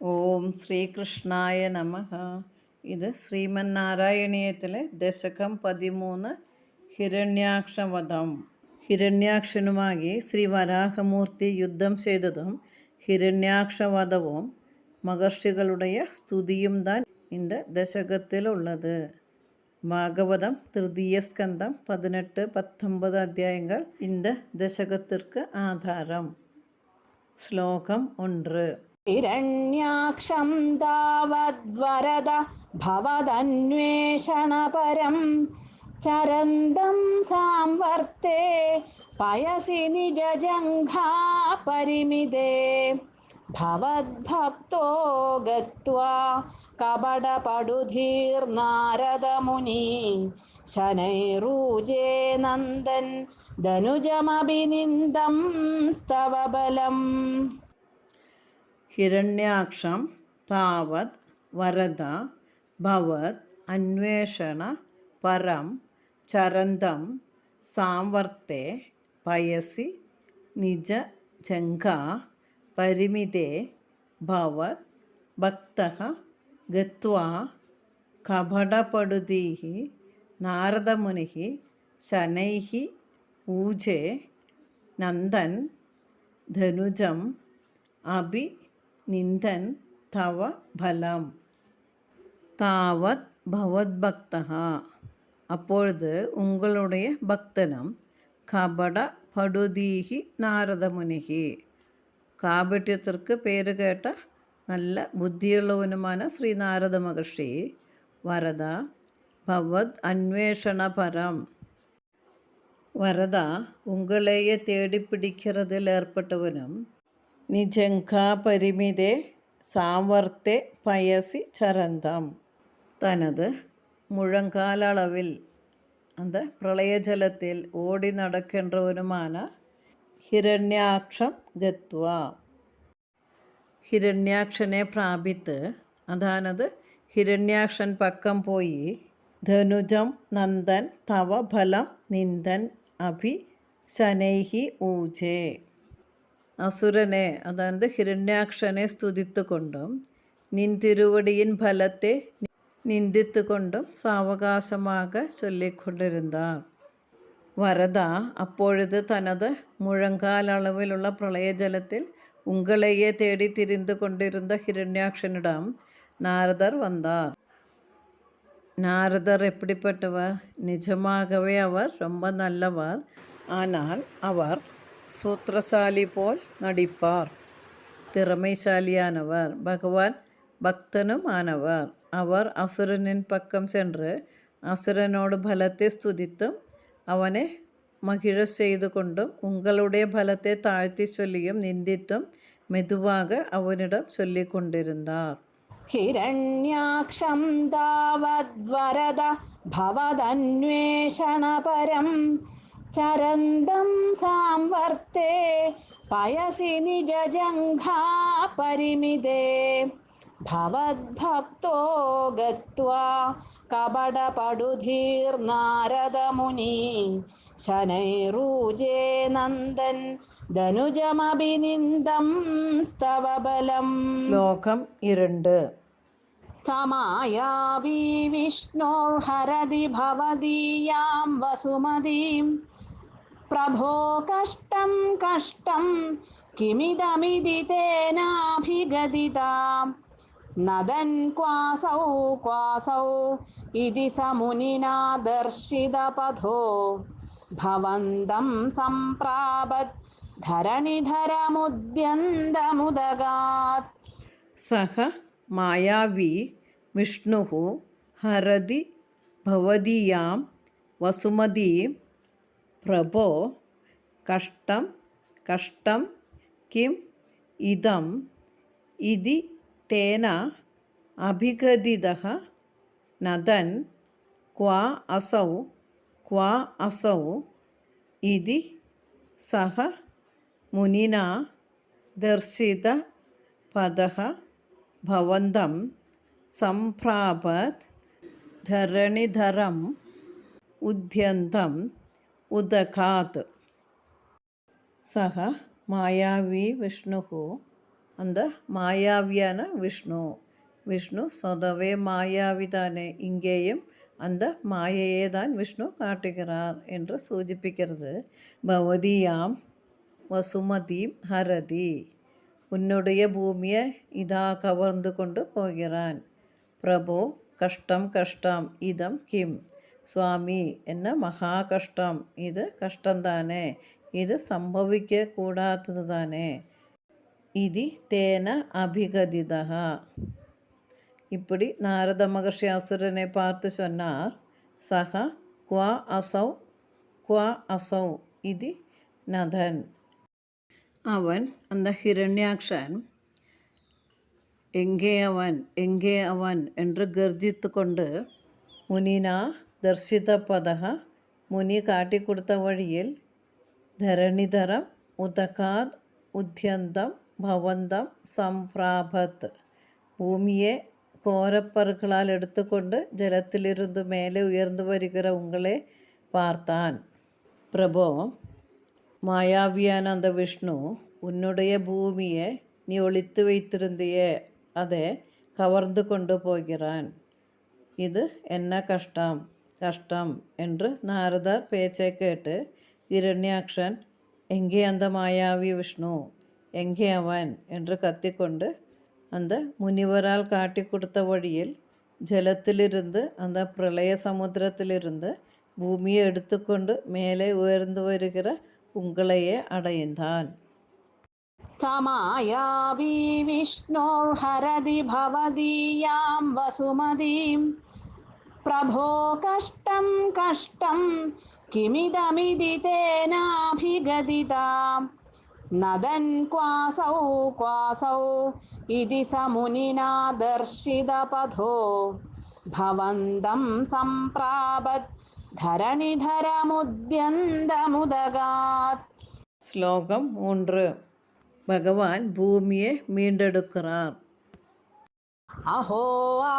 ഓം ശ്രീകൃഷ്ണായ നമഃ. ഇത് ശ്രീമന്നാരായണീയത്തിലെ ദശകം 13 ഹിരണ്യാക്ഷവധം. ഹിരണ്യാക്ഷനുമായി ശ്രീ വരാഹമൂർത്തി യുദ്ധം ചെയ്തതും ഹിരണ്യാക്ഷവധവും മഹർഷികളുടെ സ്തുതിയും താൻ இந்த ദശകത്തിലുള്ളത്. ഭാഗവതം തൃതീയ സ്കന്ധം 18-19 അധ്യായങ്ങൾ இந்த ദശകത്തിற்கு ആധാരം. ശ്ലോകം 1. हिरण्याक्षं तावद्वरद भवदन्वेषणपरं चरन्दं सांवर्ते पयसि निजजङ्घापरिमिते भवद्भक्तो गत्वा कपटपडुधीर्नारदमुनि शनैरूजे नन्दन् धनुजमभिनिन्दं स्तव बलम्. ഹിരണ്യാക്ഷം താവത് വരദ ഭവത് അന്വേഷണ പരം ചരന്തം സാംവർത്തെ പയസി നിജ ജംഘാ പരിമിതേ ഭവത് ഭക്തഃ ഗത്വാ കപടപടുതീഃ നാരദമുനിഃ ശനൈഃ ഊജേ നന്ദൻ ധനുജം അഭി നിന്ദൻ തവ ഫലം. താവത് ഭവദ്ഭക്തഃ அப்பொழுது உங்களுடைய பக்தனும் கபட படுதீகி നാരദമുനിഹി കാപട്യത്തിற்கு പേര് കേട്ട നല്ല ബുദ്ധിയുള്ളവനുമാണ് ശ്രീ നാരദ മഹർഷി വരദ ഭവത് അന്വേഷണപരം. വരദ ഉങ്ങളെയെ തേടിപ്പിടിக்கிறதில் ഏർപ്പെട്ടവനും നിജങ്കാ പരിമിതേ സാംവർത്തെ പയസി ചരന്തം തനത് മുഴങ്കാലളവിൽ அந்த പ്രളയജലത്തിൽ ഓടി നടക്കേണ്ടവനുമാണ് ഹിരണ്യാക്ഷം ഗത്വ ഹിരണ്യാക്ഷനെ പ്രാപിത്ത് അതാണത് ഹിരണ്യാക്ഷൻ പക്കം പോയി ധനുജം നന്ദൻ തവ ഫലം നിന്ദൻ അഭി ശനൈഹി ഊജേ അസുരനെ അതായത് ഹിരണ്യാക്ഷനെ സ്തുതിത്തുകൊണ്ടും നിൻ തിരുവടിയിൻ ഫലത്തെ നിന്ദിത്തുകൊണ്ടും സാവകാശமாக ചൊല്ലിക്കൊണ്ടിരുന്നാർ. വരദ അപ്പോഴത് തനത് മുഴങ്കാലളവിലുള്ള പ്രളയജലത്തിൽ ഉങ്ങളെയെ തേടി തിരിந்து കൊണ്ടിരുന്ന ഹിരണ്യാക്ഷനിடம் നാരദർ വந்தார். நாரதர் எப்படிப்பட்டவர்? நிஜமாகவே அவர் ரொம்ப நல்லவர். ஆனால் அவர் சூத்திரசாலி போல் நடிப்பார். திறமைசாலியானவர், பகவான் பக்தனும் ஆனவர். அவர் அசுரனின் பக்கம் சென்று அசுரனோடு பலத்தை ஸ்துதித்தும் அவனை மகிழ செய்து கொண்டும் உங்களுடைய பலத்தை தாழ்த்தி சொல்லியும் நிந்தித்தும் மெதுவாக அவனிடம் சொல்லி கொண்டிருந்தார். हिरण्याक्षं तावद्वरद भवदन्वेषणपरं चरन्दं सांवर्ते पयसि निजजङ्घापरिमिते भवद्भक्तो गत्वा कपटपडुधीर्नारदमुनि शनैरूजे नन्दन् धनुजमभिनिन्दं स्तव बलम्. ശ്ലോകം 2. समायावी विष्णोर्हरदि भवदीयां वसुमतीं प्रभो कष्टं कष्टं किमिदमिति तेनाभिगदितां नदन् क्वासौ क्वासौ इति स मुनिना दर्शितपथो भवन्तं सम्प्रापत् धरणिधरमुद्यन्तमुदगात्. സഹ മായാവി വിഷ്ണു ഹരതി ഭവദീയാം വസുമതീം പ്രഭോ കഷ്ടം കഷ്ടം കിം ഇദം ഇതി തേന അഭിഗദിതഃ നദൻ ക്വാ അസൗ ഇതി സഹ മുനിനാ ദർശിത പദഃ ഭവന്തം സംപ്രാപത് ധരണിധരം ഉദ്യന്തം ഉദകാത്. സഹ മായാവി വിഷ്ണു அந்த மாயாவியான விஷ்ணு. விஷ்ணு சொதவே மாயாவிதானே, இங்கேயும் அந்த மாயையே தான் விஷ்ணு காட்டுகிறார் என்று சூചിപ്പിக்கிறது. பவதியாம் வசுமதீம் ஹரதி, உன்னுடைய பூமியை இதா கவர்ந்து கொண்டு போகிறான். பிரபோ கஷ்டம் கஷ்டம் இதம் கிம், சுவாமி என்ன மகா கஷ்டம், இது கஷ்டம்தானே, இது சம்பவிக்க கூடாதது தானே. இதி தேன அபிகதிதா, இப்படி நாரத மகர்ஷி அசுரனை பார்த்து சொன்னார். சஹா குவா அசௌ இது நதன், அவன் அந்த ஹிரண்யாக்ஷன் எங்கே அவன் என்று கர்ஜித்து கொண்டு, முனினா தர்சித பதக, முனி காட்டி கொடுத்த வழியில், தரணிதரம் உதகாத் உத்யந்தம் பவந்தம் சம்பிராபத், பூமியே கோரப்பற்களால் எடுத்துக்கொண்டு ஜலத்திலிருந்து மேலே உயர்ந்து வருகிற உங்களே பார்த்தான். பிரபோ, மாயாவியான அந்த விஷ்ணு உன்னுடைய பூமியை நீ ஒளித்து வைத்திருந்தியே அதை கவர்ந்து கொண்டு போகிறான். இது என்ன கஷ்டம் கஷ்டம் என்று நாரதர் பேச்சை கேட்டு இரண்யாக்ஷன், எங்கே அந்த மாயாவி விஷ்ணு, எங்கே அவன் என்று கத்திக்கொண்டு அந்த முனிவரால் காட்டி கொடுத்த வழியில் ஜலத்திலிருந்து, அந்த பிரளய சமுத்திரத்திலிருந்து பூமியை எடுத்துக்கொண்டு மேலே உயர்ந்து வருகிற உங்களையே அடைந்தான். சமாயாவி விஷ்ணோர்ஹரதி பவதீயாம் வசுமதீம் பிரபோ கஷ்டம் கஷ்டம் கிமிதமிதி தேனாபிகதிதாம் நதன் क्वासौ इति स मुनिना दर्शितपथो भवन्तं सम्प्रापत् धरणिधरमुद्यन्तमुदगात्. ஸ்லோகம் 3. பகவான் பூமியை மீண்டெடுக்கிறார். अहो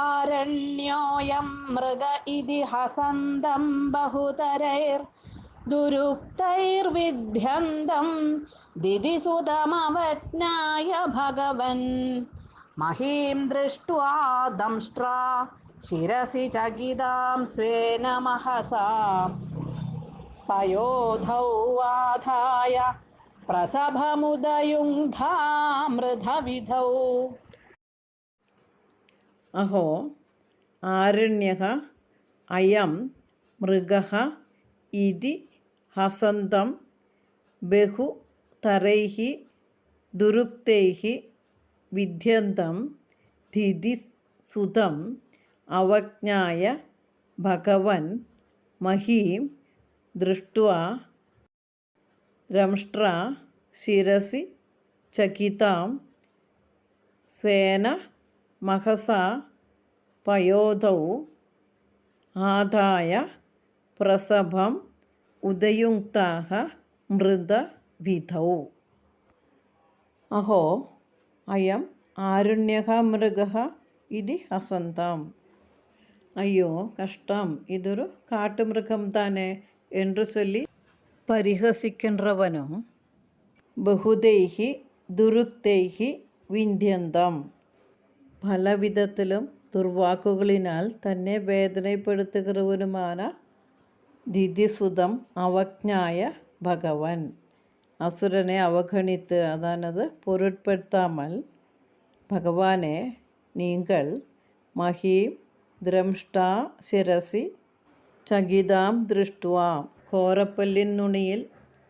आरण्योऽयं मृग इति हसन्तं बहुतरैर्दुरुक्तैर्विध्यन्तं दिदिसुतमवज्ञाय भगवन् महीं दृष्ट्वा दंष्ट्रा शिरसि चकितां स्वेन महसा पयोधौ आधाय प्रसभमुदयुङ्धामृधविधौ. अहो आरण्यः अयं मृगः इति हसन्तं बहुतरैः दुरुक्तैः विध्यन्तं दिदिसुतम् अवज्ञाय भगवन् महीं दृष्ट्वा दंष्ट्रा शिरसि चकितां स्वेन महसा पयोधौ आदाय प्रसभम् उदयुङ्क्ताः मृदविधौ. अहो अयम् आरण्यः मृगः इति हसन्ताम्. ஐயோ கஷ்டம், இதொரு காட்டு மிருகம் தானே என்று சொல்லி பரிகசிக்கின்றவனும், பகுதைஹி துருக்தைஹி விந்தியந்தம், പലവിധത്തിലും ദുർവാക്കുകളിനാൽ തന്നെ വേദനപ്പെടുത്തുகிறവനുമാണ് ദിതിസുതം അവജ്ഞായ ഭഗവൻ, അസുരനെ അവഗണിത്ത്, അതാണത് പൊരുட்படுத்தாமல், ഭഗവാനെ നിങ്ങൾ മഹീം ദ്രംഷ്ടാ ശിരസി ചകിതാം ദൃഷ്ടുവാ, കോരപ്പല്ലിൻ നുണിയിൽ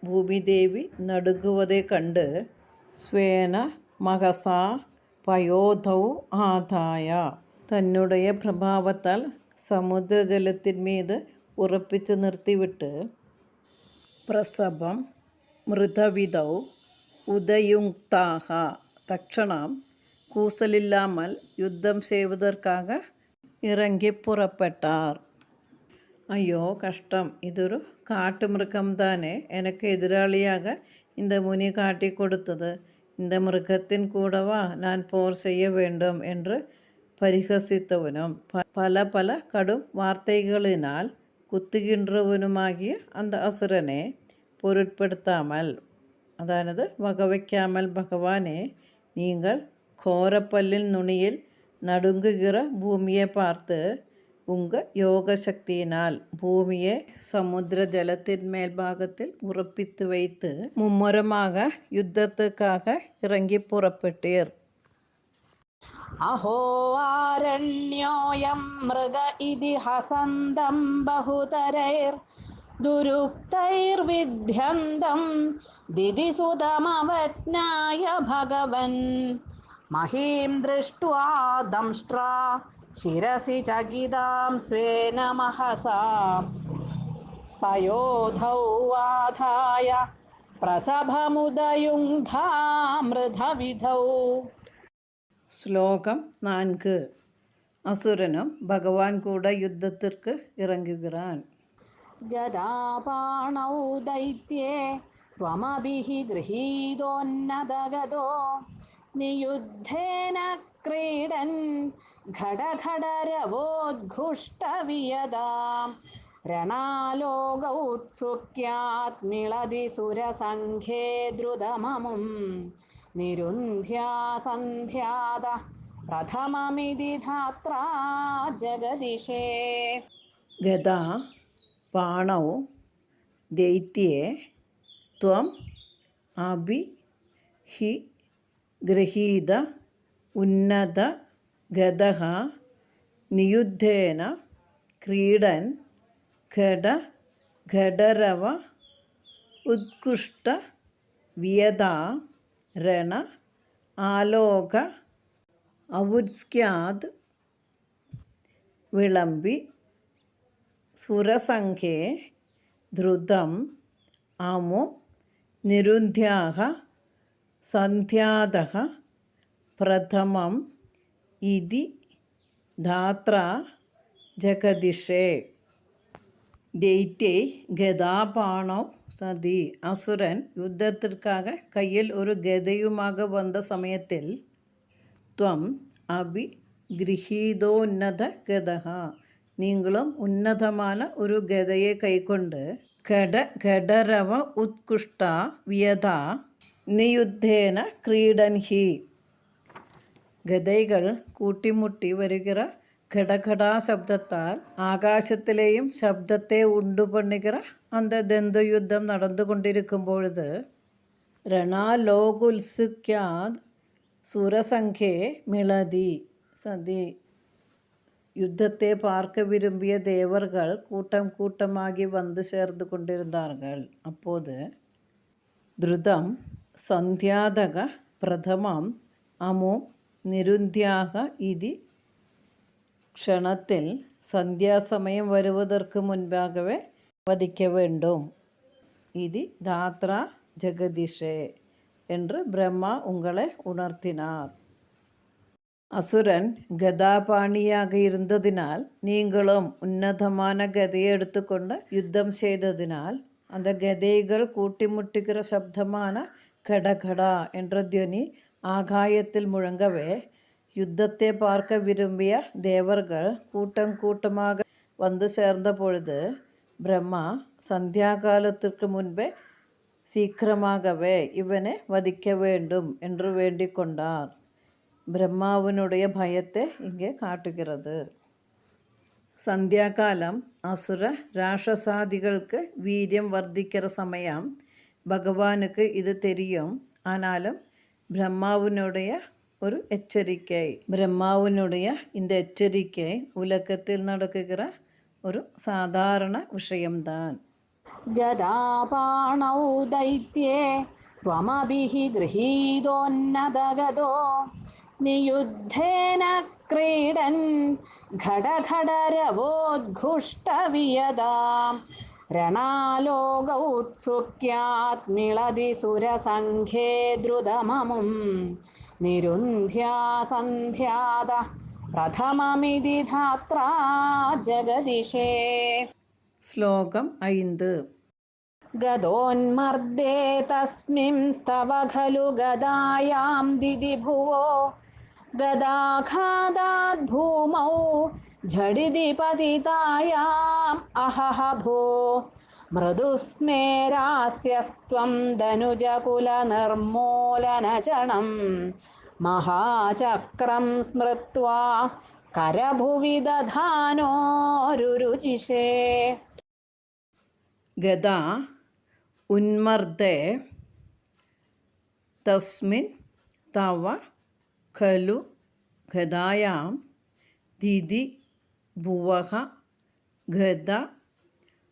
ഭൂമിദേവി നടുങ്ങുവതെ കണ്ട്, സ്വേന മഹസാ പയോധൗ ആദായ, തന്നുடைய പ്രഭാവത്താൽ സമുദ്രജലത്തിൻ മീത് ഉറപ്പിച്ചു നിർത്തിവിട്ട്, പ്രസഭം മൃതവിധൗ ഉദയുങ്ക്താഹ, தட்சணம் கூசலில்லாமல் யுத்தம் செய்வதற்காக இறங்கி புறப்பட்டார். ஐயோ கஷ்டம், இதொரு காட்டு மிருகம்தானே எனக்கு எதிராளியாக இந்த முனி காட்டி கொடுத்தது, இந்த மிருகத்தின் கூடவா நான் போர் செய்ய வேண்டும் என்று பரிகசித்தவனும் பல பல கடும் வார்த்தைகளினால் குத்துகின்றவனுமாகிய அந்த அசுரனை பொருட்படுத்தாமல், அதானது வகவைக்காமல், பகவானே நீங்கள் கோரப்பல்லில் நுனியில் நடுங்குகிற பூமியை பார்த்து உங்கள் யோக சக்தியினால் பூமியை சமுத்திர ஜலத்தின் மேல்பாகத்தில் உറപ്പിத்து வைத்து மும்முரமாக யுத்தத்துக்காக இறங்கி புறப்பட்டீர். അഹോ ആരണ്യോയം മൃഗ ഇതി ഹസന്തം ബഹുതരൈർ ദുരുക്തൈർവിദ്യന്തം ദിദിസുതമവജ്ഞായ ഭഗവൻ മഹീം ദൃഷ്ട്വാ ദംഷ്ട്രാ ശിരസി ചകിതാം സ്വേന മഹസാ പയോധൗ ആധായ പ്രസഭമുദയുങ്ധാമൃതവിധൗ. ஸ்லோகம் 4. அசுரனும் பகவான் கூட யுத்தத்திற்கு இறங்குகிறான். ഗദാപാണൗ ദൈത്യേ ത്വമഭിഃ ഗൃഹീതോന്നതഗതോ നിയുദ്ധേന ക്രീഡൻ ഘടഘടരവോദ്ഘുഷ്ടവിയതാം രണാലോകൗത്സുക്യാത്മിളതി സുരസംഘേ ദ്രുതമമും നിരുന്ധ്യാ സന്ധ്യാത പ്രഥമമിതി ധാത്രാ ജഗദിശേ. ഗദാ പാണൗ ദൈത്യേ ത്വം അഭി ഹി ഗൃഹീത ഉന്നത ഗദഃ നിയുദ്ധേന ക്രീഡൻ ഘട ഘടരവ ഉത്കുഷ്ട വിയതാ രണ ആലോക ഔത്സ്ക്യാദ് വിളംബി സുരസംഘേ ദ്രുതം അമു നിരുന്ധ്യാഃ സന്ധ്യാതഃ പ്രഥമം ഇതി ധാത്രാ ജഗദിഷേ. ദൈത്യൈ ഗദാപാണൗ സതി. அசுரன் யுத்தத்திற்காக கையில் ஒரு கதையுமாக வந்த சமயத்தில் த்வம் அபி கிரஹீதோன்னத கதஹா, நீங்களும் உன்னதமான ஒரு கதையை கைக்கொண்டு கட கடரவ உத்குஷ்டா வியதா நியுத்தேன கிரீடன்ஹி, கதைகள் കൂട്ടിമുട്ടി വരുகிற ഘടഘടാ ശബ്ദത്താൽ ആകാശത്തിലെയും ശബ്ദത്തെ ഉണ്ടുപണ്ണുകിற அந்த ദന്ത യുദ്ധം നടന്നുകൊണ്ടിരിക്കുമ്പോഴത് രണാലോകുത്സുക്യാത് സുരസംഘേ മിളതി സതി. யுத்தத்தை பார்க்க விரும்பிய தேவர்கள் கூட்டம் கூட்டமாகி வந்து சேர்ந்து கொண்டிருந்தார்கள். அப்போது த்ருதம் சந்தியாதக பிரதமம் அமு നിരുന്ധ്യാഹ ഇതി, ക്ഷണത്തിൽ സന്ധ്യാസമയം വരുവதற்கு മുൻപാകவே വധിக்க வேண்டும். ഇതി ധാത്ര ജഗദിഷേ என்று பிரம்மா உங்களை உணர்த்தினார். அசுரன் கதாபாணியாக இருந்ததினால் நீங்களும் உன்னதமான கதையை எடுத்துக்கொண்டு யுத்தம் செய்ததினால் அந்த கதைகள் கூட்டிமுட்டுகிற சப்தமான கடகடா என்ற துவனி ஆகாயத்தில் முழங்கவே யுத்தத்தை பார்க்க விரும்பிய தேவர்கள் கூட்டம் கூட்டமாக வந்து சேர்ந்த பொழுது பிரம்மா சந்தியாகாலத்திற்கு முன்பே சீக்கிரமாகவே இவனை வதிக்க வேண்டும் என்று வேண்டிக் கொண்டார். பிரம்மாவினுடைய பயத்தை இங்கே காட்டுகிறது. சந்தியாகாலம் அசுர ராட்சசாதிகளுக்கு வீரியம் வர்த்திக்கிற சமயம். பகவானுக்கு இது தெரியும். ஆனாலும் பிரம்மாவினுடைய ஒரு எச்சரிக்கை, பிரம்மாவினுடைய இந்த எச்சரிக்கை உலகத்தில் நடக்குகிற ஒரு சாதாரண விஷயம்தான். ഗദാപാണൗ ദൈത്യേ ത്വമഭിഃ ഗൃഹീതോന്നതഗതോ നിയുദ്ധേന ക്രീഡൻ ഘടഘടരവോദ്ഘുഷ്ടവിയതാം രണാലോകൗത്സുക്യാത്മിളതി സുരസംഘേ ദ്രുതമമും നിരുന്ധ്യാ സന്ധ്യാത പ്രഥമമിതി ധാത്രാ ജഗദിശേ. ശ്ലോകം 5. ഗദോന്മർദ്ദേ തസ്മിംസ്തവ ഖലു ഗദായാം ദിദിഭുവോ ഗദാഘാതാദ് ഭൂമൗ ഝടിതി പതിതായാം അഹഹഭോ മൃദുസ്മേരാസ്യസ്ത്വം ധനുജകുലനിർമൂലനചണം മഹാചക്രം സ്മൃത്വാ കരഭുവി ദധാനോരുരുചിഷേ. ഗദാ ഉന്മർദ്ദേ തസ്മിൻ തവ ഖലു ഗദായാം ദിതി ഭുവഃ ഗദ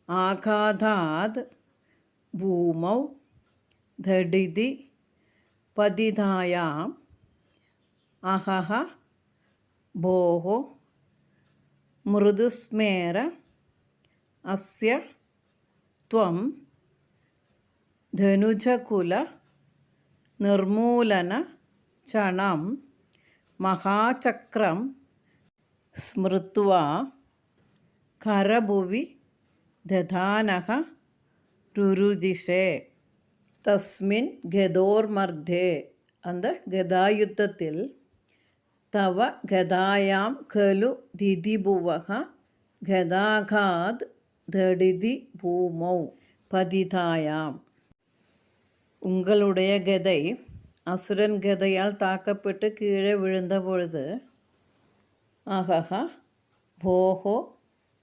ആഘാതാത് ഭൂമൗ ധഡിതി പതിതായാം അഹഹ ഭോः മൃദുസ്മേര അസ്യ ത്വം ധനുജകുല നിർമൂലന ചണം മഹാചക്രം സ്മൃത്വാ കരഭുവി ദധാനഃ രുരുദിശേ. തസ്മിൻ ഗദോർമർദ്ദേ அந்த ഗദായുദ്ധത്തിൽ തവ ഗദായാം ഖലു ദിതിഭുവഃ ഗദാഘാത് ധഡിതി ഭൂമൗ பதிதாயாம். உங்களுடைய கதை அசுரன் கதையால் தாக்கப்பட்டு கீழே விழுந்த பொழுது அஹஹ போஹோ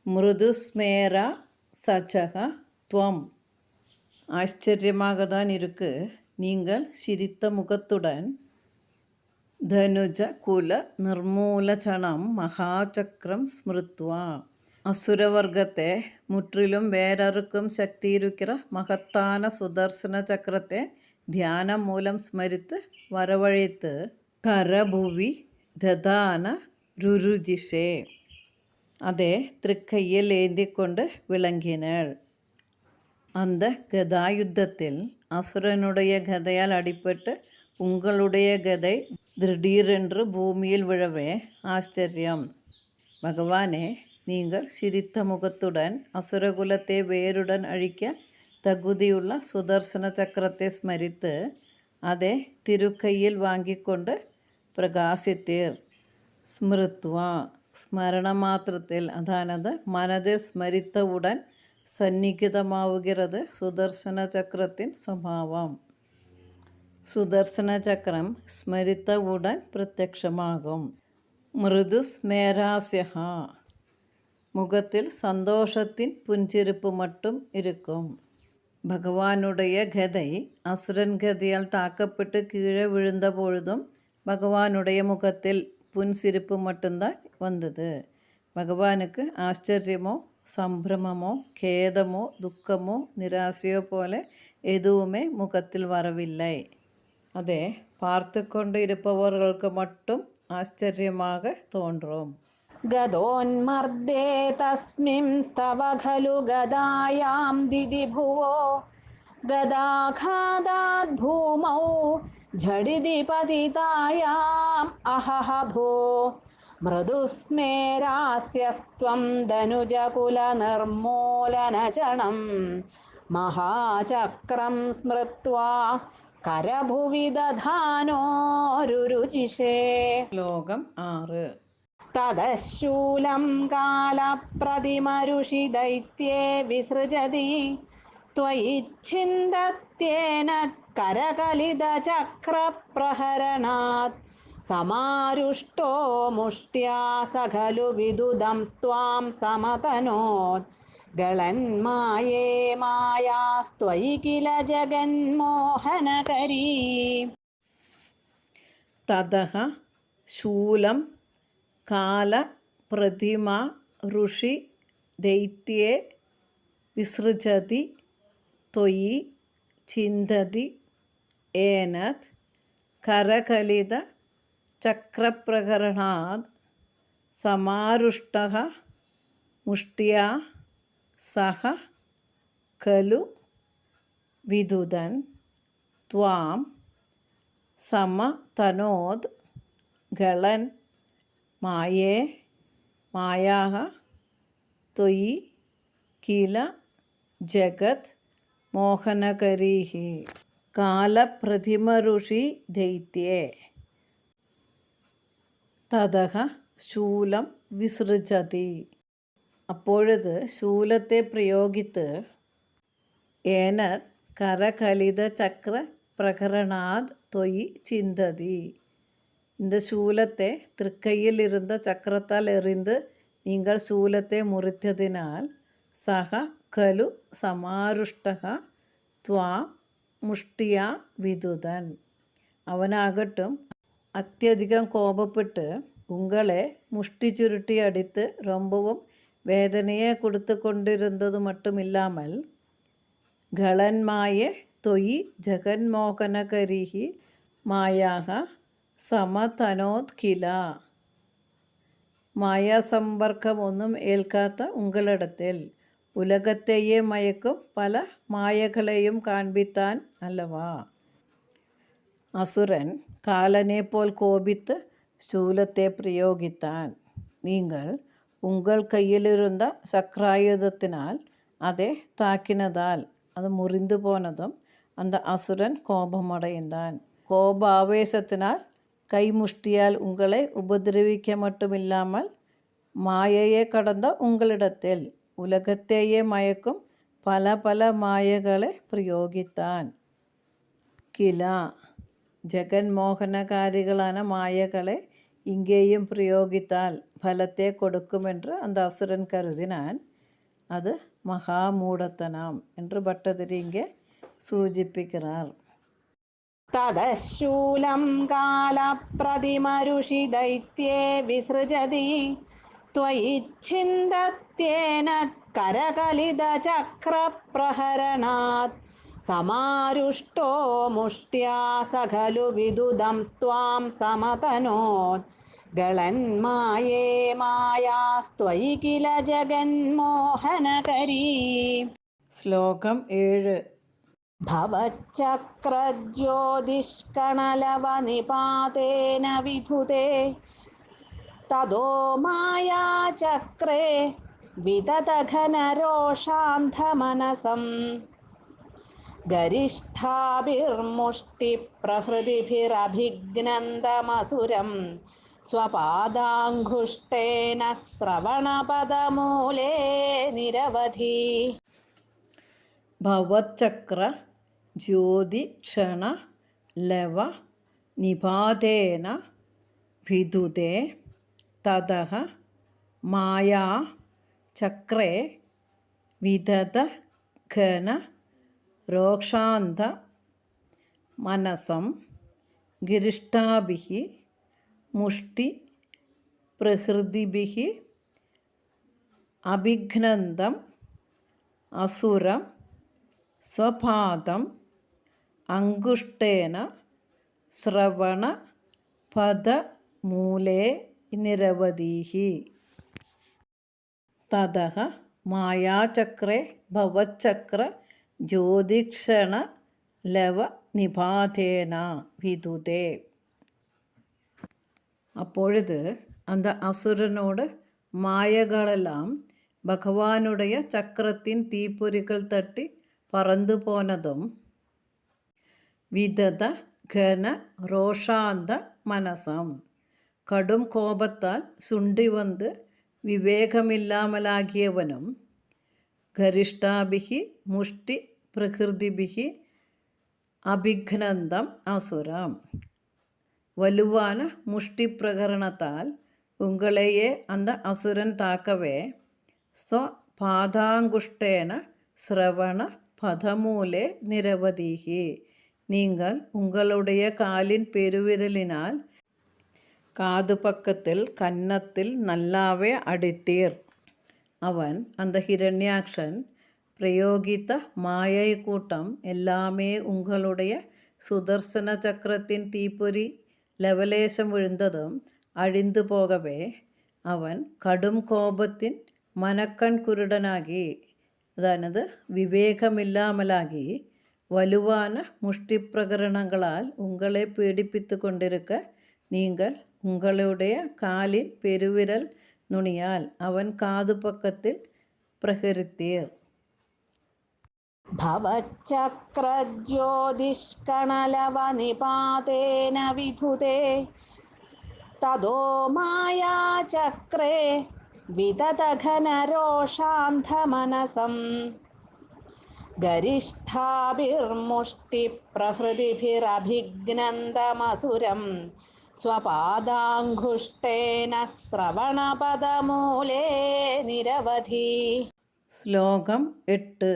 மிருதுஸ்மேரா சச்சக துவம். ஆச்சரியமாக தான் இருக்கு, நீங்கள் சிரித்த முகத்துடன் தனுஜ குல நிர்மூலச்சனம் மகாசக்கரம் ஸ்மிருத்வா. அசுரவர்க்கத்தை முற்றிலும் வேறறுக்கும் சக்தி இருக்கிற மகத்தான சுதர்சன சக்கரத்தை தியானம் மூலம் ஸ்மரித்து வரவழைத்து கரபுவி ததான ருருஜிஷே அதை திருக்கையில் ஏந்திக்கொண்டு விளங்கினாள். அந்த கதாயுத்தத்தில் அசுரனுடைய கதையால் அடிபட்டு உங்களுடைய கதை திடீரென்று பூமியில் விழவே ஆச்சரியம். பகவானே, நீங்கள் சிரித்த முகத்துடன் அசுரகுலத்தை வேருடன் அழிக்க தகுதியுள்ள சுதர்சன சக்கரத்தை ஸ்மரித்து அதை திருக்கையில் வாங்கி கொண்டு பிரகாசித்தீர். ஸ்மிருத்வா ஸ்மரண மாத்திரத்தில், அதானது மனதை ஸ்மரித்தவுடன் சந்நிகிதமாவுகிறது சுதர்சன சக்கரத்தின் சுபாவம். சுதர்சன சக்கரம் ஸ்மரித்தவுடன் பிரத்யக்ஷமாகும். மிருது ஸ்மேராஸ்யஹா முகத்தில் சந்தோஷத்தின் புஞ்சிருப்பு மட்டும் இருக்கும். பகவானுடைய கதை அசுரன் கதையால் தாக்கப்பட்டு கீழே விழுந்த பொழுதும் பகவானுடைய முகத்தில் புன்சிரிப்பு மட்டும்தான் வந்தது. பகவானுக்கு ஆச்சரியமோ சம்பிரமமோ கேதமோ துக்கமோ நிராசையோ போல எதுவுமே முகத்தில் வரவில்லை. அதை பார்த்து கொண்டு இருப்பவர்களுக்கு மட்டும் ஆச்சரியமாக தோன்றும். ഗദോന്മർദ്ദേ തസ്മിംസ്തവ ഖലു ഗദായാം ദിദിഭുവോ ഗദാഘാതാത് ഭൂമൗ ഝടിതി പതിതായാം അഹഹ ഭോ മൃദുസ്മേരാസ്യസ്ത്വം ധനുജകുല നിർമൂലനചണം മഹാചക്രം സ്മൃത്വാ കരഭുവി ദധാനോരുരുചിഷേ. ശ്ലോകം 6. തദശൂലം കാലപ്രതിമരുഷി ദൈത്യേ വിസൃജതി ത്വയിച്ഛിന്ദത്യേന കരകലിതചക്രപ്രഹരണാത് സമാരുഷ്ടോ മുഷ്ട്യാ സഖലു വിദുദം സ്ത്വാം സമതനോത് ഗളന്മായേ മായാസ്ത്വയി കില ജഗന്മോഹനകരീ. തതഃ ശൂലം കാല പ്രതിമ ഋഷി ദൈത്യേ വിസൃജതി ത്വയി ചിന്തതി ഏനത് കരകലിത ചക്രപ്രകരണാത് സമാരുഷ്ടഃ മുഷ്ട്യാ സഹ ഖലു വിദുദൻ ത്വാം സമതനോത് ഗളൻ മായേ മായാഃ ത്വയി കില ജഗത് മോഹനകരീഃ. കാലപ്രതിമഋഷി ദൈത്യേ തതഃ ശൂലം വിസൃജതി. அப்பொழுது சூலத்தை பிரயோகித்து ஏனத் கரகலித சக்கர பிரகரணாத் தொயி சிந்ததி இந்த சூலத்தை திருக்கையில் இருந்த சக்கரத்தால் எறிந்து நீங்கள் சூலத்தை முறித்ததினால் സഹ ഖലു സമാരുഷ്ടഃ ത്വാം മുഷ്ടിയാ വിദുതൻ. അവനാകട്ടും അത്യധികം കോപപ്പെട്ട് ഉങ്ങളെ മുഷ്ടി ചുരുട്ടി അടിത്ത് ரொம்பவும் வேதனையை கொடுத்து கொண்டிருந்தது மட்டுமில்லாமல் களன்மாய തൊയി ജഗന്മോഹനകരിഹി മായാഹ സമതനോത് കില. മായാസമ്പർക്കം ഒന്നും ഏൽക്കാത്ത ഉங்களிടത്തിൽ ഉലകത്തെയെ മയക്കും പല മായകളെയും കാൺപിത്താൻ അല്ലവാ. അസുരൻ കാലനെ പോൽ കോപിത്ത് ശൂലത്തെ പ്രയോഗിത്താൻ. നിങ്ങൾ ഉங்கள் கையிலிருந்த சக்கராயுதத்தினால் அதை தாக்கினதால் அது முறிந்து போனதும் அந்த அசுரன் கோபமடைந்தான். கோபாவேசத்தினால் கைமுஷ்டியால் உங்களை உபதிரவிக்க மட்டுமில்லாமல் மாயையை கடந்த உங்களிடத்தில் ഉലകത്തെയെ മയക്കും പല പല മായകളെ പ്രയോഗിത്താൻ. കില ജഗന്മോഹനകാരികളാன മായകളെ ഇங்கேയും പ്രയോഗിത്താൽ ഫലത്തെ കൊടുക്കുമെன்று அந்த அசுரன் கருதினான். அது மகாமூடத்தனம் என்று பட்டதிரி இங்கே സൂചിപ്പിக்கிறார். തദശൂലം കാലപ്രതിമരുഷി ദൈത്യേ വിസൃജതി ത്വയിച്ഛിന്ദത്യേന കരകലിതചക്രപ്രഹരണാത് സമാരുഷ്ടോ മുഷ്ട്യാ സഖലു വിദുദം സ്ത്വാം സമതനോത് ഗളന്മായേ മായാസ്ത്വയി കില ജഗന്മോഹനകരീ. ശ്ലോകം 7. ഭവച്ചക്രജ്യോതിഷ്കണലവനിപാതേന വിധുതേ തദോ മായാചക്രേ വിതതഘനരോഷാന്ധമനസം ഗരിഷ്ഠാഭിർമുഷ്ടിപ്രഹൃതിഭിരഭിഘ്നന്തമസുരം സ്വപാദാംഘുഷ്ടേന ശ്രവണപദമൂലേ നിരവധി. ഭവച്ചക്ര ജ്യോതിക്ഷണ ലവ നിപാതേന വിദുതേ തതഃ മായാ ചക്രേ വിദത ഘന രോക്ഷാന്ത മനസം ഗിരിഷ്ടാഭിഃ മുഷ്ടി പ്രഹൃതിഭിഃ അഭിഘ്നന്തം അസുരം സ്വപാദം അങ്കുഷ്ടേന ശ്രവണ പദമൂലേ നിരവധീഃ. തതഃ മായാചക്രേ ഭവച്ചക്ര ജ്യോതിക്ഷണ ലവ നിപാതേന വിദുതേ. அப்பொழுது அந்த அசுரனோடு மாயகளெல்லாம் பகவானுடைய சக்கரத்தின் தீப்பொறிகள் தட்டி பறந்து போனதும் விதத கன ரோஷாந்த மனசம் கடும் கோபத்தால் சுண்டி வந்து വിവേകമില്ലാമലാകിയവനും ഗരിഷ്ഠാഭിഹി മുഷ്ടി പ്രകൃതിഭിഹി അഭിഘ്നന്തം അസുരം വലുവാന മുഷ്ടി പ്രകരണത്താൽ ഉങ്ങളെയെ அந்த அசுரன் தாக்கவே സ്വപാദാങ്കുഷ്ടേന ശ്രവണ പദമൂലെ നിരവധീഹി. நீங்கள் உங்களுடைய காலின் பெருவிரலினால் காது பக்கத்தில் கன்னத்தில் நல்லாவே அடித்தீர். அவன் அந்த ஹிரண்யாக்ஷன் பிரயோகித்த மாயை கூட்டம் எல்லாமே உங்களுடைய சுதர்சன சக்கரத்தின் தீப்பொறி ലവലേശം വിഴുന്നതും അഴിந்து പോകവേ അവൻ കടും കോപത്തിൻ മനക്കൺ കുരുടനാകി, അതായത് വിവേകമില്ലാമലാകി വലുവാന മുഷ്ടിപ്രകരണങ്ങളാൽ ഉങ്ങളെ പീഡിപ്പിத்து கொண்டிருக்க நீங்கள் உங்களுடைய காலின் பெருவிரல் நுனியால் அவன் காது பக்கத்தில் பிரகரித்தீர். ഭവച്ചക്രജ്യോതിഷ്കണലവനിപാതേന വിധുതേ തദോ മായാചക്രേ വിതതഘനരോഷാന്ധമനസം ഗരിഷ്ഠാഭിർമുഷ്ടിപ്രഹൃതിഭിരഭിഘ്നന്തമസുരം സ്വപാദാംഘുഷ്ടേന ശ്രവണപദമൂലേ നിരവധി. ശ്ലോകം 8.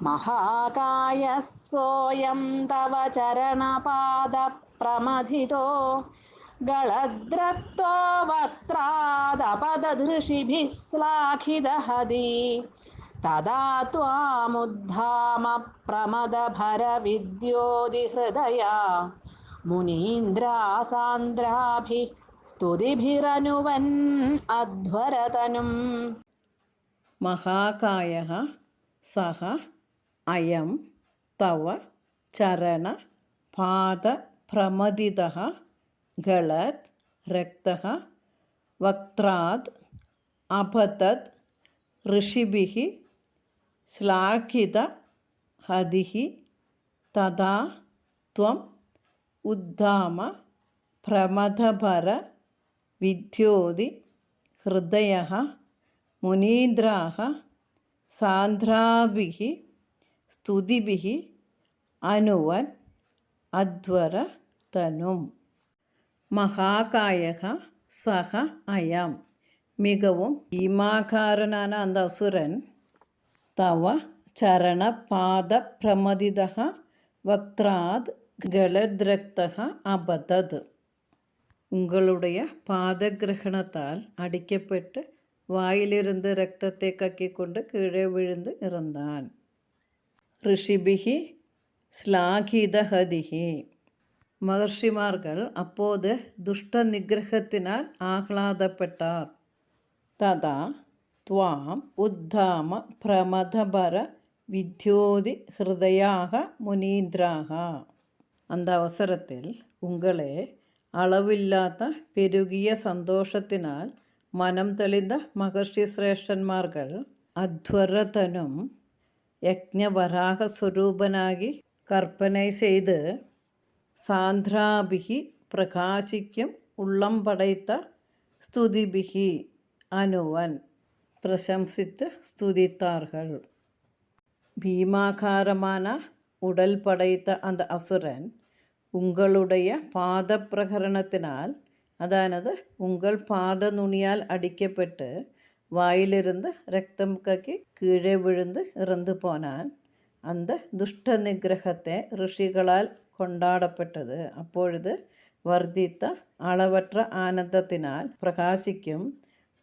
മഹാകായ സോയം തവ ചരണപാദപ്രമഥിതോ ഗളദ്രക്തോ വക്ത്രാദപദധൃഷിഭിः ശ്ലാഘിതഹതി തദാ ത്വാമുദ്ധാമ പ്രമദഭരവിദ്യോതിഹൃദയാ മുനീന്ദ്രാസാന്ദ്രാഭിः സ്തുതിഭിരനുവൻ അധ്വരതനും. മഹാകായഃ സഹ അയം തവ ചരണ പാദ പ്രമദിതഃ ഗളത് രക്തഃ വക്ത്രാദ് അപതത് ഋഷിഭിः ശ്ലാഘിത ഹതിഃ തഥാ ത്വം ഉദ്ധാമ പ്രമദഭര വിദ്യോതി ഹൃദയഃ മുനീന്ദ്രാः സാന്ദ്രാഭിः സ്തുതിഭിः അനുവൻ അധ്വരതനും. മഹാകായഃ സഹ അയം മികവും ഭീമാകാരനാன அந்த அசுரன் தவ சரணபாத பிரமதிதः வக்த்ராத் கலத்ரக்தः அபதத் உங்களுடைய பாதகிரகணத்தால் அடிக்கப்பட்டு வாயிலிருந்து இரத்தத்தை கக்கிக்கொண்டு கீழே விழுந்து இறந்தான். ഋഷിഭിഹി ശ്ലാഘിതഹതിഹി മഹർഷിമാர்கள் அப்போது துஷ்ட நிகிரகத்தினால் ஆஹ்லாதப்பட்டார். ததா துவாம் உத்தாம பிரமதபர வித்யோதி ஹிருதயாக முனீந்திராக அந்த அவசரத்தில் உங்களே அளவில்லாத பெருகிய சந்தோஷத்தினால் மனம் தெளிந்த மகர்ஷி ശ്രേഷ്ഠന്മാர்கள் അധ്വരതനും യജ്ഞവരാഹ സ്വരൂപനാകി കർപ്പന ചെയ്ത് സാന്ദ്രാഭിഹി പ്രകാശിക്കും ഉള്ളം പടയ്ത്ത സ്തുതിഭിഹി അനുവൻ പ്രശംസിத்து ஸ்துதித்தார்கள். பீமாகாரமான உடல் படைத்த அந்த அசுரன் உங்களுடைய பாத பிரகரணத்தினால் அதானது உங்கள் பாத நுனியால் அடிக்கப்பட்டு வாயிலிருந்து ரத்தம் கக்கி கீழே விழுந்து இறந்து போனான். அந்த துஷ்ட நிகிரகத்தை ഋഷികളാல் கொண்டாடப்பட்டது. அப்பொழுது വർദ്ധിத்த அளவற்ற ആനന്ദത്തിനാൽ പ്രകാശിക്കും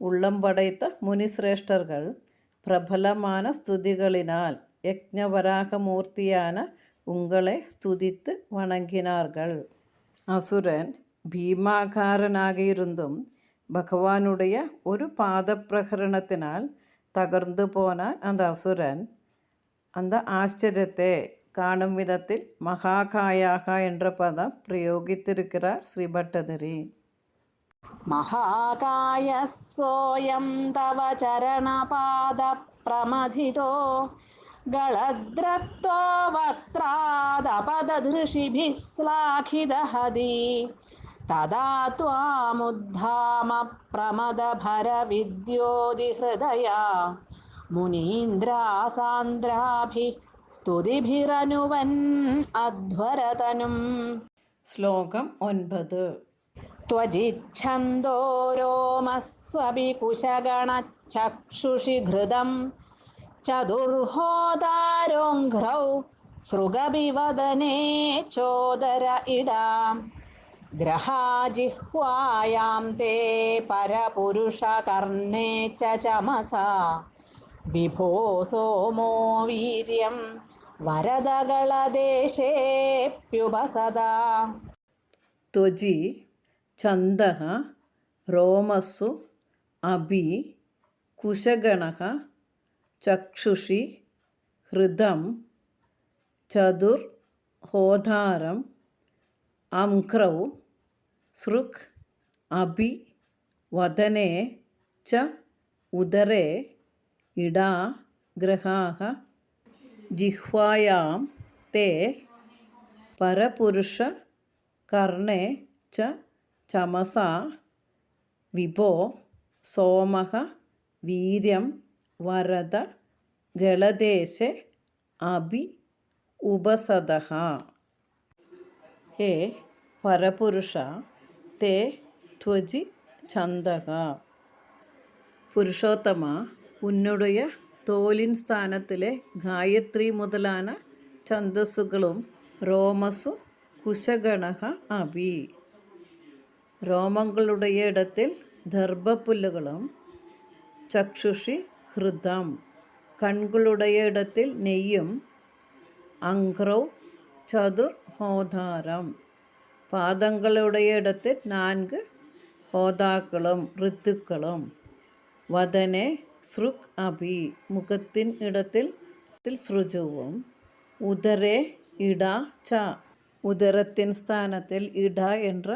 ഉള്ളം പടയ്ത്ത മുനിശ്രേഷ്ഠர்கள் പ്രബലமான സ്തുതികളിനാൽ யக்ஞவராகமூர்த்தியான உங்களை ஸ்துதித்து வணங்கினார்கள். அசுரன் ഭീമാകാരനാக ഇരുന്നും ഭഗവാനുடைய ഒരു പാദപ്രഹരണത്തിനാൽ തകർന്നു പോനാൻ அந்த അസുരൻ அந்த ஆச்சரியத்தை காணும் விதத்தில் மகாகாயாக என்ற பதம் பிரயோகித்திருக்கிறார் ஸ்ரீ பட்டதிரி. മഹാകായ സോയം തവ ചരണപാദപ്രമഥിതോ ഗളദ്രക്തോ വക്ത്രാദപദധൃഷിഭിः ശ്ലാഘിതഹതി തദാ ത്വാമുദ്ധാമ പ്രമദഭരവിദ്യോതിഹൃദയാ മുനീന്ദ്രാസാന്ദ്രാഭിः സ്തുതിഭിരനുവൻ അധ്വരതനും. ശ്ലോകം 9. त्वजिच्छन्दो रोमस्वपि कुशगणचक्षुषि घृतं चतुर्होतारोङ्घ्रौ सृगभिवदने चोदर इडां ग्रहाजिह्वायां ते परपुरुषकर्णे च चमसा विभो सोमो वीर्यं वरदगलदेशेऽप्युपसदा. ത്വജി ഛന്ദഃ രോമസ്സു അഭി കുശഗണഃ ചക്ഷുഷി ഹൃദം ചതുർ ഹോതാരം അംഘ്രൗ സൃക് അഭി വദനേ ച ഉദരേ ഇടാ ഗ്രഹാഃ ജിഹ്വായാം തേ പരപുരുഷ കർണേ ച ചമസാ വിഭോ സോമഃ വീര്യം വരദ ഗളദേശെ അഭി ഉപസദഃ. ഹേ പരപുരുഷ, തേ ത്വജി ഛന്ദക. പുരുഷോത്തമ, ഉന്നുடைய തോലിൻ സ്ഥാനത്തിലെ ഗായത്രി മുതലാന ഛന്ദസ്സുകളും രോമസു കുശഗണഃ അപി. രോമങ്ങളുടെ ഇടത്തിൽ ദർഭപ്പുല്ലുകളും ചക്ഷുഷി ഹൃദം, കൺകളുടെ ഇടത്തിൽ നെയ്യും അങ്ക്രൗ ചതുർ ഹോതാരം, പാദങ്ങളുടെ ഇടത്തിൽ 4 ഹോതാക്കളും ഋത്തുക്കളും വദനെ സൃക് അപി, മുഖത്തിൻ ഇടത്തിൽ സൃജുവും ഉദരേ ഇട ച, ഉദരത്തിൻ സ്ഥാനത്തിൽ ഇട എன்ற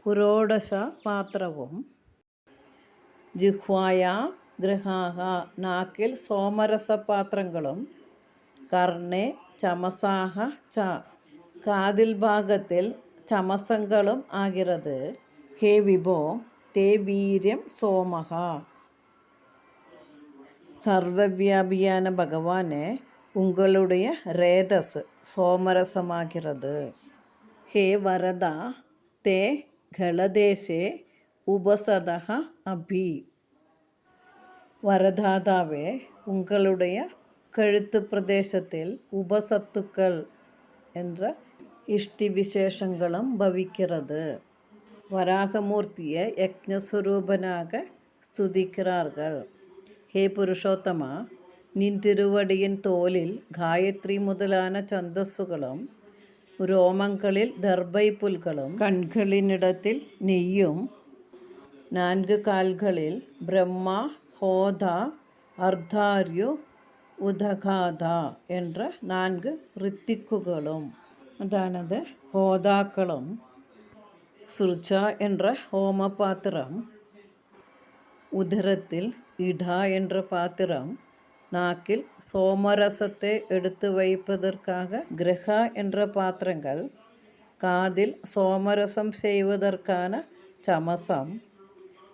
പുരോഡശ പാത്രവും ജിഹ്വായ ഗ്രഹാഹ, നാക്കിൽ സോമരസപാത്രങ്ങളും കർണേ ചമസാഹ ച, കാതിൽ ഭാഗത്തിൽ ചമസങ്ങളും ആകിറത്. ഹേ വിഭോ തേ വീര്യം സോമഹ. സർവവ്യാപിயான ഭഗവാനെ, ഉங்களுடைய ரேதஸ் சோமரசமாகிறது. ஹே வரதா தே களதேசே உபசதஹ அபி. വരദാതാവേ, ഉங்களுடைய കഴുത്ത് പ്രദേശത്തിൽ ഉപസത്തുക്കൾ എன்ற ഇഷ്ടി വിശേഷങ്ങളും ഭവിக்கிறது. വരാഹമൂർത്തിയെ യജ്ഞസ്വരൂപനാக സ്തുതിக்கிறார்கள். ഹേ പുരുഷോത്തമ, നിൻ തിരുവടിயின் തോലിൽ ഗായത്രി മുതലാന ഛന്ദസ്സുകളും രോമങ്ങളിൽ ദർഭൈപ്പുൽകളും കൺകളിനിടത്തിൽ നെയ്യും 4 കാൽകളിൽ ബ്രഹ്മ ഹോത അർദ്ധാര്യു ഉദഗാധ എன்ற 4 ഋത്തിക്കുകളും, അതാണത് ഹോതാക്കളും, സൃജ என்ற ஹோமபாத்திரம், ഉദരത്തിൽ ഇട என்ற பாத்திரம், നാക്കിൽ സോമരസത്തെ എടുത്തു வைப்பதற்காக கிரஹ என்ற பாத்திரங்கள், കാതിൽ സോമരസം செய்வதற்கான ചമസം.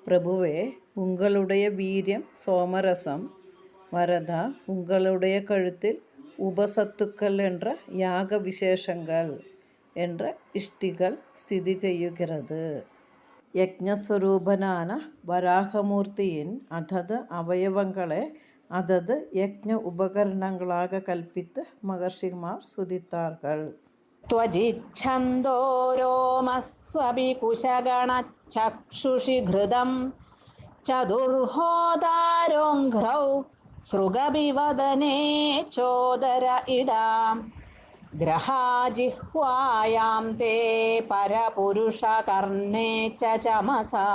പ്രഭുവേ, ഉங்களுடைய വീര്യം സോമരസം. വരദ, ഉங்களுடைய കഴുത്തിൽ ഉപസത്തുക്കൾ என்ற யாக விசேஷங்கள் என்ற ഇഷ്ടികൾ സ്ഥിതി ചെയ്യുகிறது. യജ്ഞസ്വരൂപനാன വരാഹമൂർത്തിயின் അതത് അവയവങ്ങളെ അതത് യജ്ഞ ഉപകരണങ്ങളാக കൽപ്പിത്ത് മഹർഷിമാർ സ്തുതിத்தார்கள். त्वजिच्छन्दो रोमस्वपि कुशगणचक्षुषि घृदं चतुर्होदारोङ्घ्रौ सृगभिवदने चोदर इडां ग्रहाजिह्वायां ते परपुरुषकर्णे च चमसा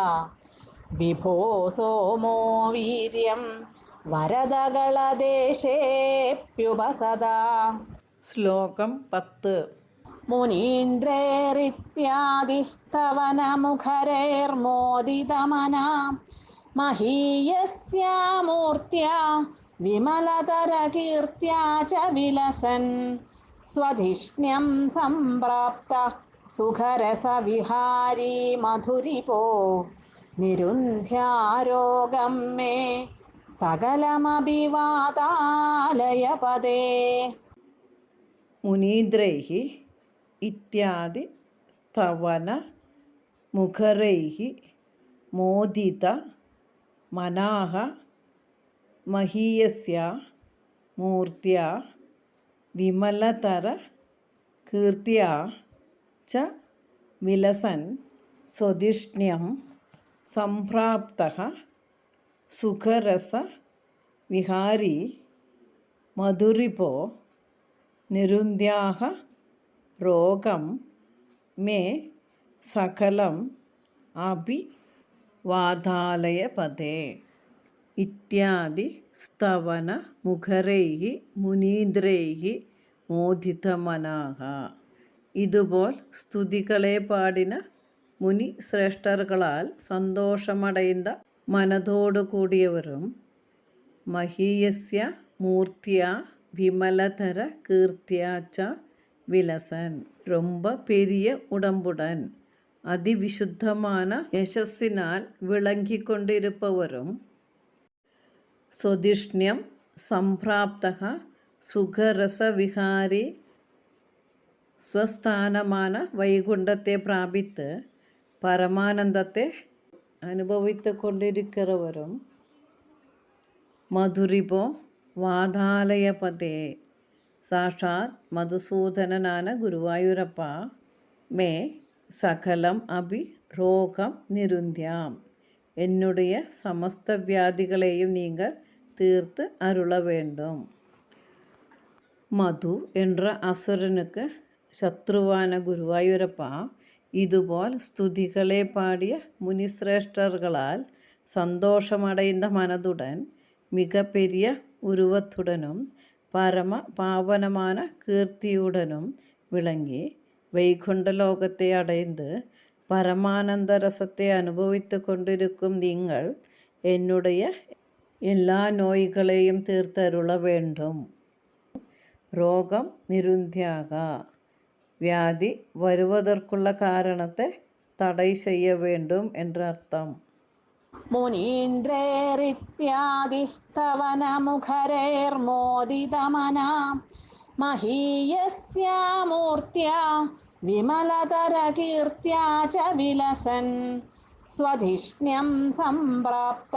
विभो सोमो वीर्यं वरदगळदेशेऽप्युपसदा. ശ്ലോകം 10. मुनीन्द्रैरित्यादिस्तवनमुखरैर्मोदितमना महीयस्या मूर्त्या विमलतरकीर्त्या च विलसन् स्वधिष्ण्यं सम्प्राप्त सुखरसविहारी मधुरिपो निरुन्ध्यारोगं मे सकलमभिवातालयपदे. മുനീന്ദ്രൈഃ ഇത്യാദി സ്തവന മുഖരൈഃ മോദിത മനാഃ മഹീയസ്യ മൂർത്യാ വിമലതര കീർത്യാ ച വിലസൻ സ്വധിഷ്ണ്യം സംപ്രാപ്തഃ സുഖരസ വിഹാരി മധുരിപോ നിരുന്ധ്യാഃ രോഗം മേ സകലം അഭിവാതാലയപദേ. ഇത്യാദി സ്തവന മുഖരൈഃ മുനീന്ദ്രൈഃ മോദിതമനാഃ. ഇതുപോൽ സ്തുതികളെ പാടിന മുനി ശ്രേഷ്ഠர்களால் സന്തോഷമടയുന്ന മനതോടു കൂടിയവരും മഹീയസ്യ മൂർത്തിയാ விமலதர கீர்த்தியாச்ச விலசன், ரொம்ப பெரிய உடம்புடன் அதிவிசுத்தமான யசஸ்ஸினால் விளங்கி கொண்டிருப்பவரும் സ്വധിഷ്ണ്യം സംപ്രാപ്തഃ സുഖരസവിഹാരി സ്വസ്ഥാനமான വൈകുണ്ഠത്തെ പ്രാപിത്ത് பரமானந்தத்தை அனுபவித்து கொண்டிருக்கிறவரும் മധുരിപോ വാതാലയപതേ സാക്ഷാത് മധുസൂദനനാன ഗുരുവായൂരപ്പ മേ സകലം അഭി രോഗം നിരുന്ധ്യാം என்னுடைய சமஸ்த வியாதிகளையும் நீங்கள் தீர்த்து அருள வேண்டும். மது என்ற அசுரனுக்கு சத்ருவான குருவாயூரப்பா இதுபோல் ஸ்துதிகளை பாடிய முனிசிரேஷ்டர்களால் சந்தோஷமடைந்த மனதுடன் மிக பெரிய உருவத்துடனும் பரம பாவனமான கீர்த்தியுடனும் விளங்கி வைகுண்டலோகத்தை அடைந்து பரமானந்த ரசத்தை அனுபவித்து கொண்டிருக்கும் நீங்கள் என்னுடைய எல்லா நோய்களையும் தீர்த்தருள வேண்டும். രോഗം നിരുന്ധ്യാക വ്യാധി വരുവதற்குள்ள കാരണത്തെ തടൈ ചെയ്യ வேண்டும் എன்ற അർത്ഥം. മുനീന്ദ്രേരിത്യാദിസ്തവനമുഖരൈർമോദിതമനാ മഹീയസ്യാ മൂർത്യാ വിമലതരകീർത്യാ ച വിലസൻ സ്വധിഷ്ണ്യം സംപ്രാപ്ത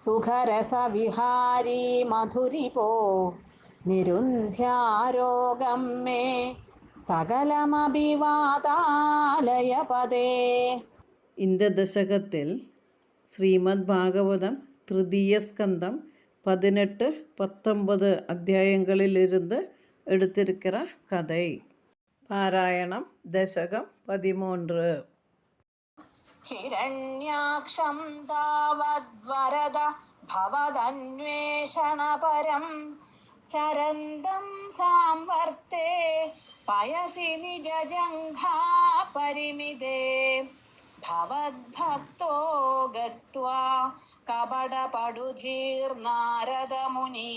സുഖരസവിഹാരീ മധുരിപോ നിരുന്ധ്യാരോഗം മേ സകലമഭിവാതാലയപദേ. இந்த தசகத்தில் ஸ்ரீமத் பாகவதம் திருதீய ஸ்கந்தம் 18-19 அத்தியாயங்களிலிருந்து எடுத்திருக்கிற கதை. பாராயணம் தசகம் 13. ഹിരണ്യാക്ഷം താവദ്വരദ ഭവദന്വേഷണപരം ചരന്തം സാംവർത്തേ പയസി നിജജംഘാ പരിമിതേ ഭവദ്ഭക്തോ ഗത്വാ കപടപടുധീർനാരദമുനി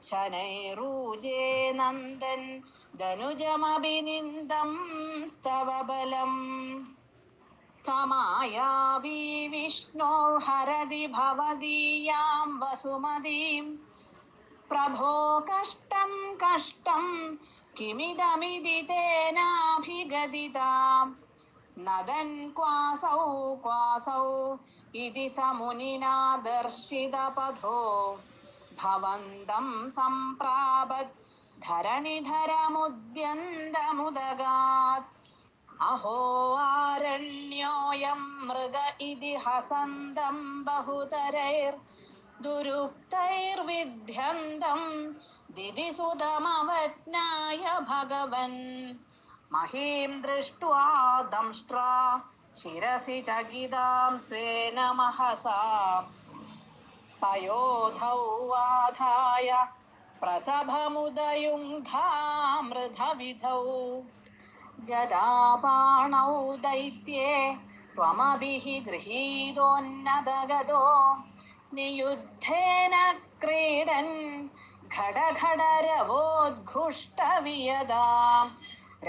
ശനൈരൂജേ നന്ദൻ ധനുജമഭിനിന്ദം സ്തവബലം സമായാവി വിഷ്ണോർഹരതി ഭവദീയാം വസുമതീം പ്രഭോ കഷ്ടം കഷ്ടം കിമിദമിതി തേനാഭിഗദിതാം നദൻ ക്വാസൗ ക്വാസൗ ഇതി സമുനിനാ ദർശിതപഥോ ഭവന്തം സംപ്രാപത് ധരണിധരമുദ്യന്തമുദഗാത് അഹോ ആരണ്യോയം മൃഗ ഇതി ഹസന്തം ബഹുതരൈർ ദുരുക്തൈർവിദ്യന്തം ദിദിസുതമവജ്ഞായ ഭഗവൻ മഹീം ദൃഷ്ട്വാ ദംഷ്ട്രാ ശിരസി ചകിതാം സ്വേന മഹസാ പയോധൗ വാധായ പ്രസഭമുദയുങ്ധാമൃതവിധൗ ഗദാപാണൗ ദൈത്യേ ത്വമഭിഃ ഗൃഹീതോന്നതഗതോ നിയുദ്ധേന ക്രീഡൻ ഘടഘടരവോദ്ഘുഷ്ടവിയദാം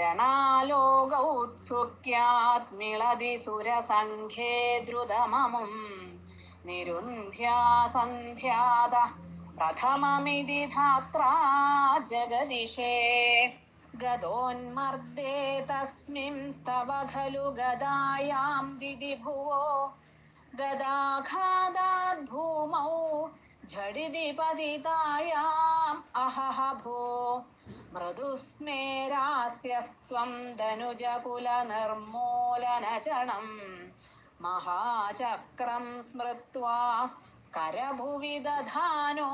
രണാലോകൗത്സുക്യാത്മിളതി സുരസംഘേ ദ്രുതമമും നിരുന്ധ്യാ സന്ധ്യാത പ്രഥമമിതി ധാത്രാ ജഗദിശേ ഗദോന്മർദ്ദേ തസ്മിംസ്തവ ഖലു ഗദായാം ദിദിഭുവോ ഗദാഘാതാത് ഭൂമൗ ഝടിതി പതിതായാം അഹഹഭോ മൃദുസ്മേരാസ്യസ്ത്വം ധനുജകുലനിർമൂലനചണം മഹാചക്രം സ്മൃത്വാ കരഭുവി ദധാനോരുരുചിഷേ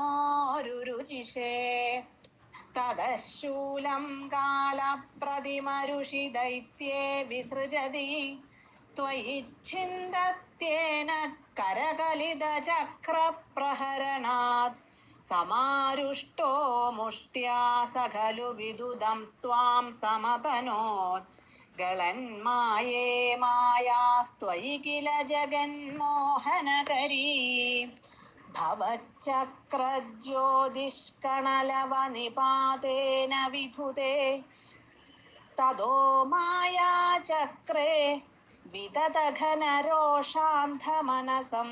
തദശൂലം കാലപ്രതിമരുഷി ദൈത്യേ വിസൃജതി ത്വയിച്ഛിന്ദത്യേന കരകലിതചക്രപ്രഹരണാത് സമാരുഷ്ടോ മുഷ്ട്യാ സഖലു വിദുദംസ്ത്വാം സമതനോത് ഗളന്മായേ മായാസ്ത്വയി കില ജഗന്മോഹനകരീ ഭവച്ചക്രജ്യോതിഷ്കണലവനിപാതേന വിധുതേ തദോ മായാചക്രേ വിതതഘനരോഷാന്ധമനസം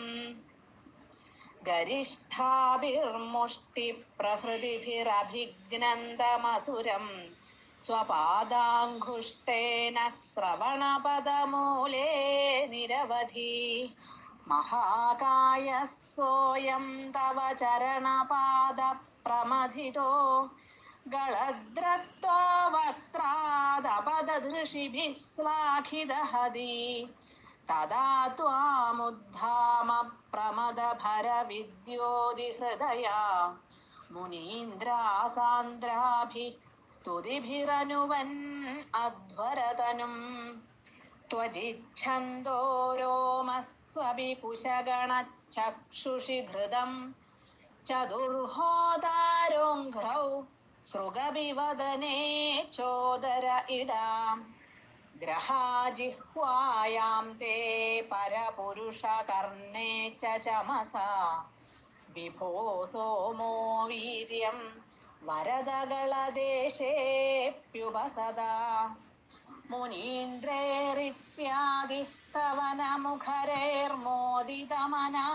ഗരിഷ്ഠാഭിർമുഷ്ടിപ്രഹൃതിഭിരഭിഘ്നന്തമസുരം സ്വപാദാംഘുഷ്ടേന ശ്രവണപദമൂലേ നിരവധി മഹാകായ സോയം തവ ചരണപാദ പ്രമഥിതോ ഗളദ്രക്തോ വക്രാദപദൃഷിഭിः ശ്ലാഘിതഹതി തദാ ത്വാമുദ്ധാമ പ്രമദഭരവിദ്യോതിഹൃദയാ മുനീന്ദ്രാസാന്ദ്രാഭി സ്തുതിഭിരനുവൻ അധ്വരതനും त्वजिच्छन्दो रोमस्वभिकुशगणचक्षुषि घृतं चतुर्होतारोङ्घ्रौ सृगभिवदने चोदर इडां ग्रहाजिह्वायां ते परपुरुषकर्णे च चमसा विभो सोमो वीर्यं वरदगळदेशेऽप्युपसदा मुनीन्द्रैरित्यादिस्तवनमुखरैर्मोदितमना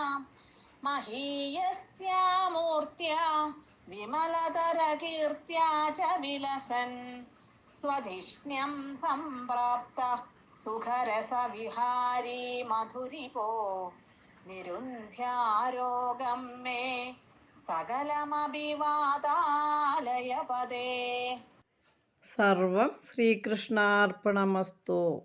महीयस्या मूर्त्या विमलतरकीर्त्या च विलसन् स्वधिष्ण्यं सम्प्राप्त सुखरसविहारी मधुरिपो निरुन्ध्यारोगं मे सकलमभिवादालयपदे. സർവം ശ്രീകൃഷ്ണാർപ്പണമസ്തു.